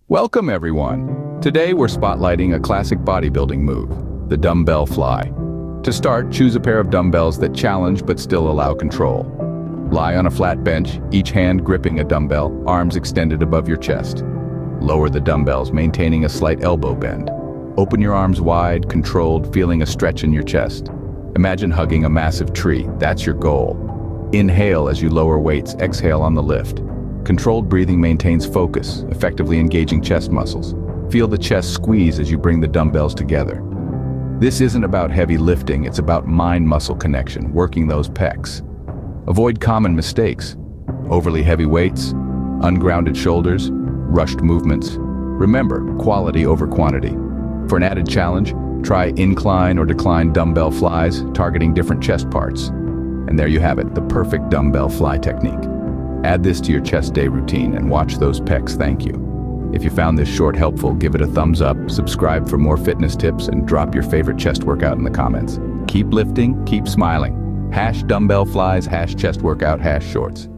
Welcome everyone! Today we're spotlighting a classic bodybuilding move, the dumbbell fly. To start, choose a pair of dumbbells that challenge but still allow control. Lie on a flat bench, each hand gripping a dumbbell, arms extended above your chest. Lower the dumbbells, maintaining a slight elbow bend. Open your arms wide, controlled, feeling a stretch in your chest. Imagine hugging a massive tree, that's your goal. Inhale as you lower weights, exhale on the lift. Controlled breathing maintains focus, effectively engaging chest muscles. Feel the chest squeeze as you bring the dumbbells together. This isn't about heavy lifting, it's about mind-muscle connection, working those pecs. Avoid common mistakes. Overly heavy weights, ungrounded shoulders, rushed movements. Remember, quality over quantity. For an added challenge, try incline or decline dumbbell flies, targeting different chest parts. And there you have it, the perfect dumbbell fly technique. Add this to your chest day routine and watch those pecs thank you. If you found this short helpful, give it a thumbs up, subscribe for more fitness tips, and drop your favorite chest workout in the comments. Keep lifting, keep smiling. #dumbbell flies, #chest workout, #shorts.